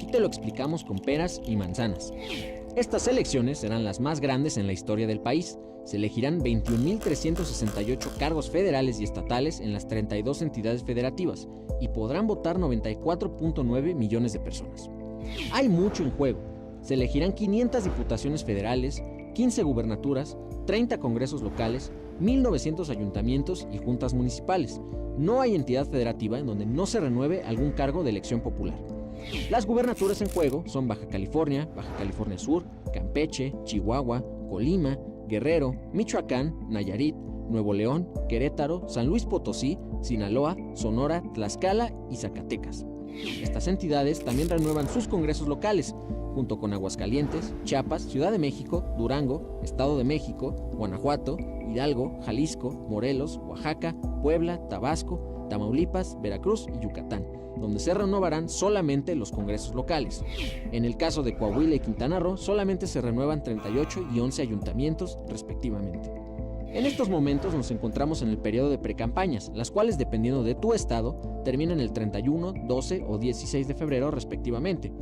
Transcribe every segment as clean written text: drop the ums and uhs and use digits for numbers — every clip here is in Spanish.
te lo explicamos con peras y manzanas. Estas elecciones serán las más grandes en la historia del país. Se elegirán 21.368 cargos federales y estatales en las 32 entidades federativas y podrán votar 94.9 millones de personas. Hay mucho en juego. Se elegirán 500 diputaciones federales, 15 gubernaturas, 30 congresos locales, 1.900 ayuntamientos y juntas municipales. No hay entidad federativa en donde no se renueve algún cargo de elección popular. Las gubernaturas en juego son Baja California Sur, Campeche, Chihuahua, Colima, Guerrero, Michoacán, Nayarit, Nuevo León, Querétaro, San Luis Potosí, Sinaloa, Sonora, Tlaxcala y Zacatecas. Estas entidades también renuevan sus congresos locales, junto con Aguascalientes, Chiapas, Ciudad de México, Durango, Estado de México, Guanajuato, Hidalgo, Jalisco, Morelos, Oaxaca, Puebla, Tabasco, Tamaulipas, Veracruz y Yucatán, donde se renovarán solamente los congresos locales. En el caso de Coahuila y Quintana Roo, solamente se renuevan 38 y 11 ayuntamientos, respectivamente. En estos momentos nos encontramos en el periodo de precampañas, las cuales, dependiendo de tu estado, terminan el 31, 12 o 16 de febrero, respectivamente.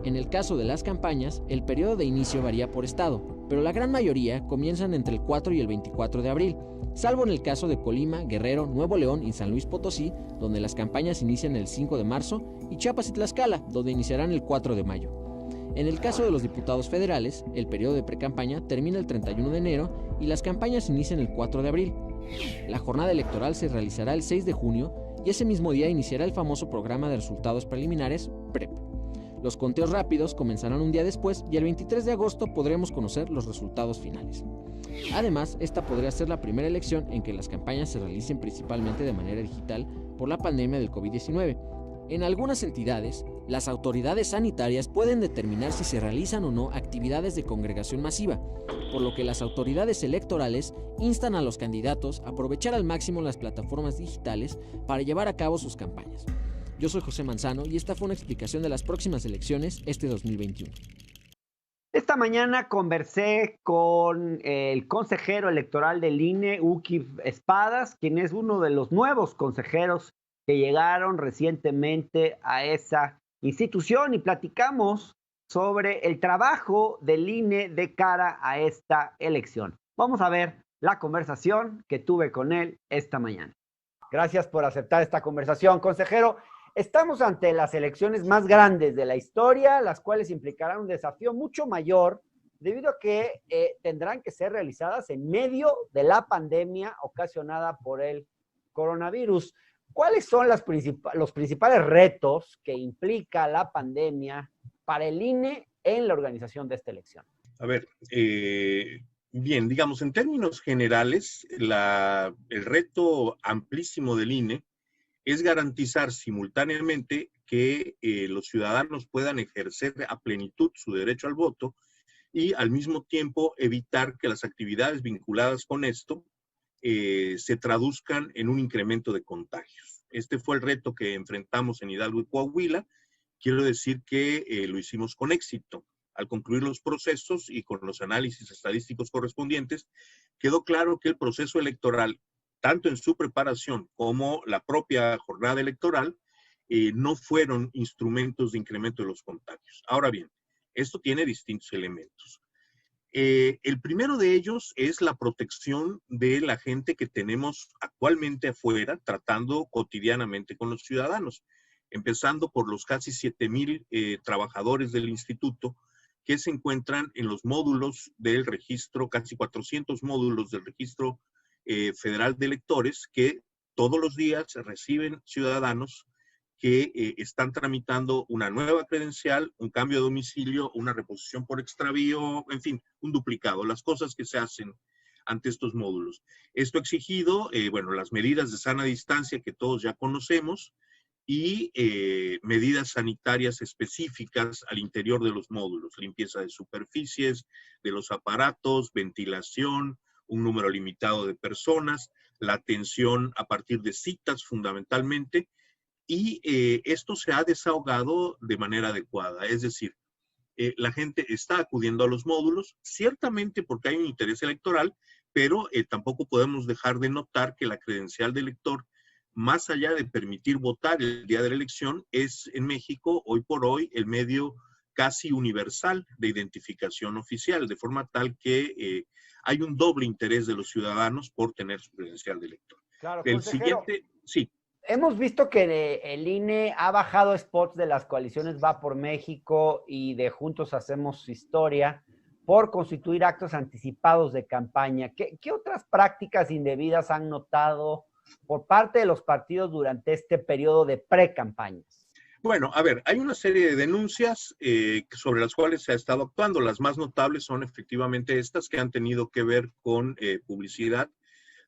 En el caso de las campañas, el periodo de inicio varía por estado, pero la gran mayoría comienzan entre el 4 y el 24 de abril, salvo en el caso de Colima, Guerrero, Nuevo León y San Luis Potosí, donde las campañas inician el 5 de marzo, y Chiapas y Tlaxcala, donde iniciarán el 4 de mayo. En el caso de los diputados federales, el periodo de precampaña termina el 31 de enero y las campañas inician el 4 de abril. La jornada electoral se realizará el 6 de junio y ese mismo día iniciará el famoso programa de resultados preliminares, PREP. Los conteos rápidos comenzarán un día después y el 23 de agosto podremos conocer los resultados finales. Además, esta podría ser la primera elección en que las campañas se realicen principalmente de manera digital por la pandemia del COVID-19. En algunas entidades, las autoridades sanitarias pueden determinar si se realizan o no actividades de congregación masiva, por lo que las autoridades electorales instan a los candidatos a aprovechar al máximo las plataformas digitales para llevar a cabo sus campañas. Yo soy José Manzano y esta fue una explicación de las próximas elecciones este 2021. Esta mañana conversé con el consejero electoral del INE, Uki Espadas, quien es uno de los nuevos consejeros que llegaron recientemente a esa institución y platicamos sobre el trabajo del INE de cara a esta elección. Vamos a ver la conversación que tuve con él esta mañana. Gracias por aceptar esta conversación, consejero. Estamos ante las elecciones más grandes de la historia, las cuales implicarán un desafío mucho mayor debido a que tendrán que ser realizadas en medio de la pandemia ocasionada por el coronavirus. ¿Cuáles son los principales retos que implica la pandemia para el INE en la organización de esta elección? A ver, bien, digamos, en términos generales, el reto amplísimo del INE es garantizar simultáneamente que los ciudadanos puedan ejercer a plenitud su derecho al voto y al mismo tiempo evitar que las actividades vinculadas con esto se traduzcan en un incremento de contagios. Este fue el reto que enfrentamos en Hidalgo y Coahuila. Quiero decir que lo hicimos con éxito. Al concluir los procesos y con los análisis estadísticos correspondientes, quedó claro que el proceso electoral, tanto en su preparación como la propia jornada electoral, no fueron instrumentos de incremento de los contagios. Ahora bien, esto tiene distintos elementos. El primero de ellos es la protección de la gente que tenemos actualmente afuera, tratando cotidianamente con los ciudadanos, empezando por los casi 7,000 trabajadores del instituto que se encuentran en los módulos del registro, casi 400 módulos del registro federal de electores, que todos los días reciben ciudadanos que están tramitando una nueva credencial, un cambio de domicilio, una reposición por extravío, en fin, un duplicado, las cosas que se hacen ante estos módulos. Esto ha exigido, las medidas de sana distancia que todos ya conocemos y medidas sanitarias específicas al interior de los módulos, limpieza de superficies, de los aparatos, ventilación, un número limitado de personas, la atención a partir de citas fundamentalmente, y esto se ha desahogado de manera adecuada. Es decir, la gente está acudiendo a los módulos, ciertamente porque hay un interés electoral, pero tampoco podemos dejar de notar que la credencial de elector más allá de permitir votar el día de la elección, es en México, hoy por hoy, el medio casi universal de identificación oficial, de forma tal que hay un doble interés de los ciudadanos por tener su credencial de elector. Claro, El consejero. siguiente, sí. Hemos visto que el INE ha bajado spots de las coaliciones Va por México y de Juntos Hacemos Historia por constituir actos anticipados de campaña. ¿Qué otras prácticas indebidas han notado por parte de los partidos durante este periodo de pre-campañas? Bueno, a ver, hay una serie de denuncias sobre las cuales se ha estado actuando. Las más notables son efectivamente estas que han tenido que ver con publicidad,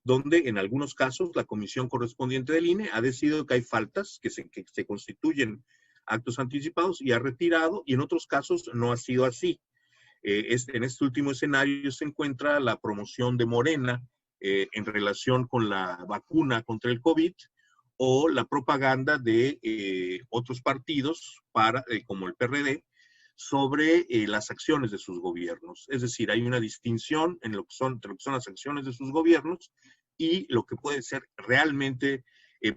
donde en algunos casos la comisión correspondiente del INE ha decidido que hay faltas que se constituyen actos anticipados y ha retirado, y en otros casos no ha sido así. En este último escenario se encuentra la promoción de Morena en relación con la vacuna contra el COVID, o la propaganda de otros partidos, como el PRD, sobre las acciones de sus gobiernos. Es decir, hay una distinción entre lo que son las acciones de sus gobiernos y lo que puede ser realmente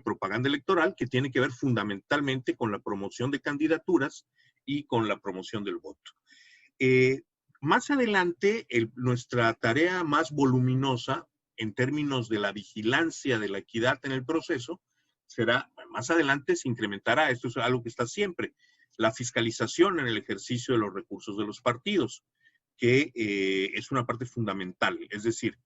propaganda electoral, que tiene que ver fundamentalmente con la promoción de candidaturas y con la promoción del voto. Más adelante, nuestra tarea más voluminosa en términos de la vigilancia de la equidad en el proceso será, más adelante se incrementará, esto es algo que está siempre, la fiscalización en el ejercicio de los recursos de los partidos, que es una parte fundamental. Es decir,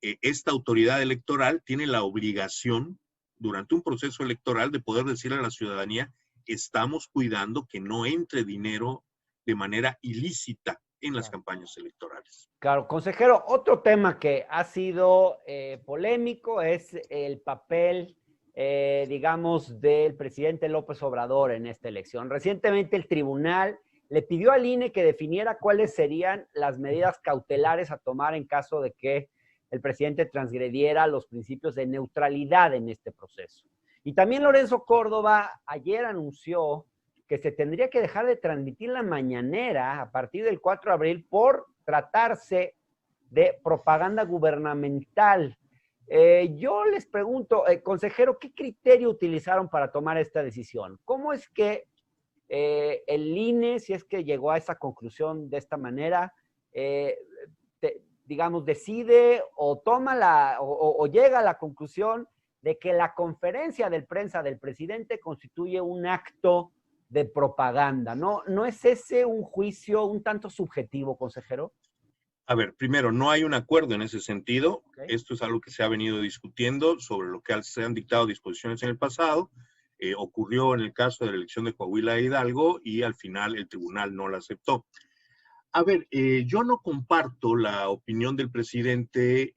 esta autoridad electoral tiene la obligación, durante un proceso electoral, de poder decirle a la ciudadanía, estamos cuidando que no entre dinero de manera ilícita en las campañas electorales. Claro, consejero, otro tema que ha sido polémico es el papel, digamos, del presidente López Obrador en esta elección. Recientemente el tribunal le pidió al INE que definiera cuáles serían las medidas cautelares a tomar en caso de que el presidente transgrediera los principios de neutralidad en este proceso. Y también Lorenzo Córdoba ayer anunció que se tendría que dejar de transmitir la mañanera a partir del 4 de abril por tratarse de propaganda gubernamental. Yo les pregunto, consejero, ¿qué criterio utilizaron para tomar esta decisión? ¿Cómo es que el INE, si es que llegó a esa conclusión de esta manera, digamos, decide o toma o llega a la conclusión de que la conferencia de prensa del presidente constituye un acto de propaganda? ¿No es ese un juicio un tanto subjetivo, consejero? A ver, primero, no hay un acuerdo en ese sentido. Okay. Esto es algo que se ha venido discutiendo sobre lo que se han dictado disposiciones en el pasado. Ocurrió en el caso de la elección de Coahuila e Hidalgo y al final el tribunal no la aceptó. A ver, yo no comparto la opinión del presidente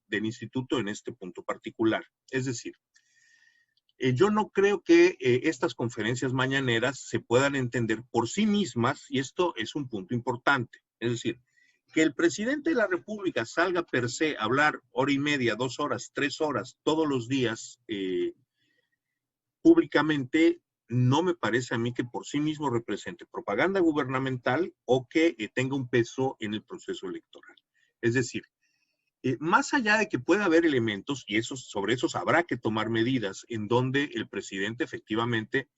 del instituto en este punto particular. Es decir, yo no creo que estas conferencias mañaneras se puedan entender por sí mismas, y esto es un punto importante. Es decir, que el presidente de la República salga per se a hablar hora y media, 2 horas, 3 horas, todos los días públicamente, no me parece a mí que por sí mismo represente propaganda gubernamental o que tenga un peso en el proceso electoral. Es decir, más allá de que pueda haber elementos, y sobre esos habrá que tomar medidas, en donde el presidente efectivamente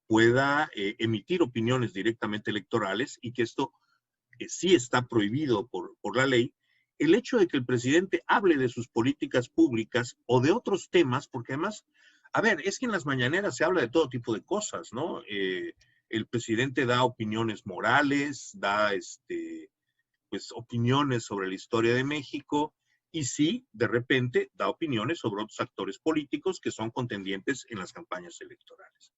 pueda emitir opiniones directamente electorales, y que esto sí está prohibido por la ley, el hecho de que el presidente hable de sus políticas públicas o de otros temas, porque además, a ver, es que en las mañaneras se habla de todo tipo de cosas, ¿no? El presidente da opiniones morales, da pues, opiniones sobre la historia de México, y sí, de repente, da opiniones sobre otros actores políticos que son contendientes en las campañas electorales.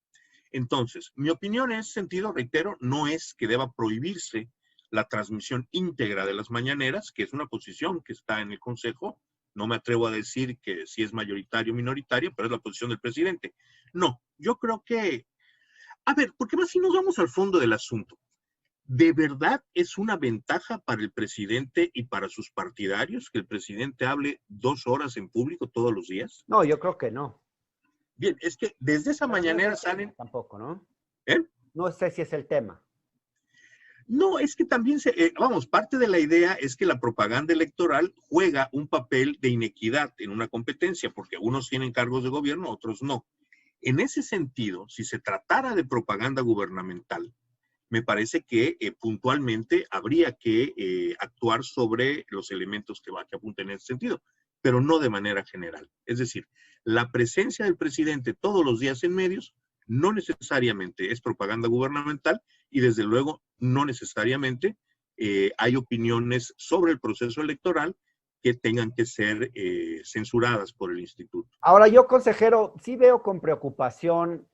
Entonces, mi opinión en ese sentido, reitero, no es que deba prohibirse la transmisión íntegra de las mañaneras, que es una posición que está en el Consejo. No me atrevo a decir que si es mayoritario o minoritario, pero es la posición del presidente. No, yo creo que, a ver, porque más si nos vamos al fondo del asunto, ¿de verdad es una ventaja para el presidente y para sus partidarios que el presidente hable 2 horas en público todos los días? No, yo creo que no. Bien, es que desde esa Pero mañanera no salen... Tampoco, ¿no? ¿Eh? No sé si es el tema. No, es que también, vamos, parte de la idea es que la propaganda electoral juega un papel de inequidad en una competencia, porque unos tienen cargos de gobierno, otros no. En ese sentido, si se tratara de propaganda gubernamental, me parece que puntualmente habría que actuar sobre los elementos que apunten en ese sentido, pero no de manera general. Es decir, la presencia del presidente todos los días en medios no necesariamente es propaganda gubernamental y desde luego no necesariamente hay opiniones sobre el proceso electoral que tengan que ser censuradas por el instituto. Ahora yo, consejero, sí veo con preocupación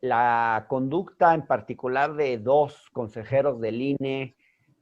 la conducta en particular de dos consejeros del INE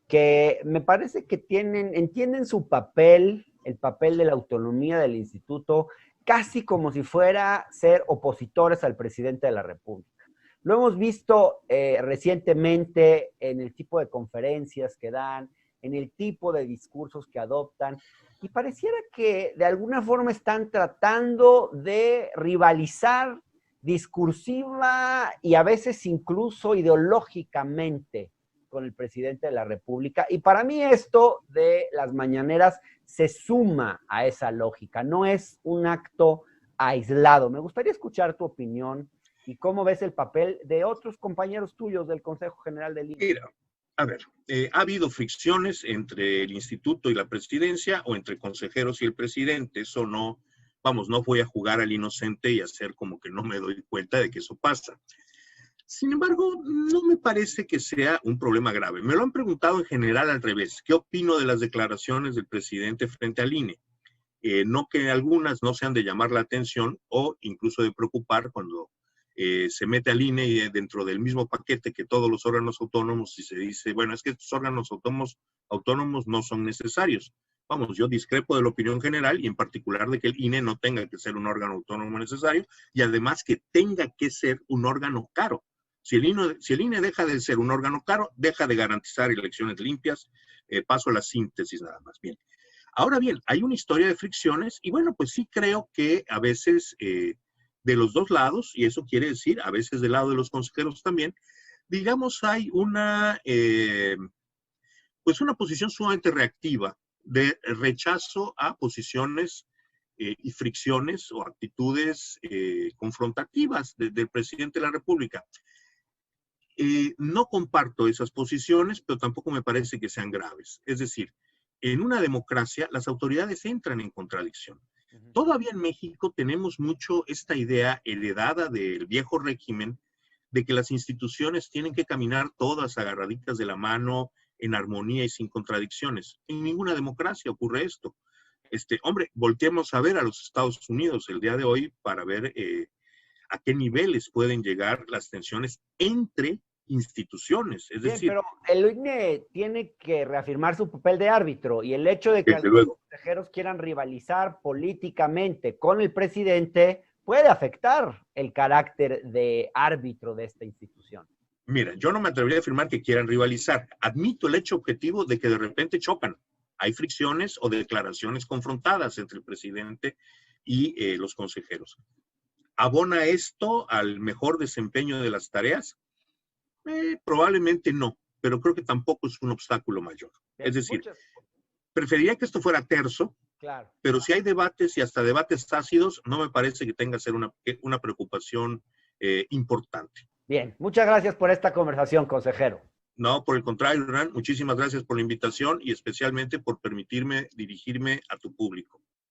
que me parece que entienden su papel, el papel de la autonomía del instituto, casi como si fuera ser opositores al presidente de la República. Lo hemos visto recientemente en el tipo de conferencias que dan, en el tipo de discursos que adoptan, y pareciera que de alguna forma están tratando de rivalizar discursiva y a veces incluso ideológicamente con el presidente de la República. Y para mí esto de las mañaneras se suma a esa lógica, no es un acto aislado. Me gustaría escuchar tu opinión y cómo ves el papel de otros compañeros tuyos del Consejo General del INE. Mira, a ver, ha habido fricciones entre el instituto y la presidencia o entre consejeros y el presidente. Eso no, vamos, no voy a jugar al inocente y hacer como que no me doy cuenta de que eso pasa. Sin embargo, no me parece que sea un problema grave. Me lo han preguntado en general al revés. ¿Qué opino de las declaraciones del presidente frente al INE? No que algunas no sean de llamar la atención o incluso de preocupar cuando se mete al INE y dentro del mismo paquete que todos los órganos autónomos y se dice, bueno, es que estos órganos autónomos no son necesarios. Vamos, yo discrepo de la opinión general y en particular de que el INE no tenga que ser un órgano autónomo necesario y además que tenga que ser un órgano caro. Si el INE deja de ser un órgano caro, deja de garantizar elecciones limpias. Paso a la síntesis nada más. Bien. Ahora bien, hay una historia de fricciones y bueno, pues sí creo que a veces de los dos lados, y eso quiere decir a veces del lado de los consejeros también, digamos, hay pues una posición sumamente reactiva de rechazo a posiciones y fricciones o actitudes confrontativas del presidente de la República. No comparto esas posiciones, pero tampoco me parece que sean graves. Es decir, en una democracia las autoridades entran en contradicción. Todavía en México tenemos mucho esta idea heredada del viejo régimen de que las instituciones tienen que caminar todas agarraditas de la mano, en armonía y sin contradicciones. En ninguna democracia ocurre esto. Hombre, volteemos a ver a los Estados Unidos el día de hoy para ver a qué niveles pueden llegar las tensiones entre instituciones. Es decir, pero el INE tiene que reafirmar su papel de árbitro y el hecho de que algunos consejeros quieran rivalizar políticamente con el presidente puede afectar el carácter de árbitro de esta institución. Mira, yo no me atrevería a afirmar que quieran rivalizar. Admito el hecho objetivo de que de repente chocan. Hay fricciones o declaraciones confrontadas entre el presidente y los consejeros. ¿Abona esto al mejor desempeño de las tareas? Probablemente no, pero creo que tampoco es un obstáculo mayor. Es decir, preferiría que esto fuera terso, claro, pero si hay debates y hasta debates ácidos, no me parece que tenga que ser una preocupación importante. Bien, muchas gracias por esta conversación, consejero. No, por el contrario, Hernán, muchísimas gracias por la invitación y especialmente por permitirme dirigirme a tu público.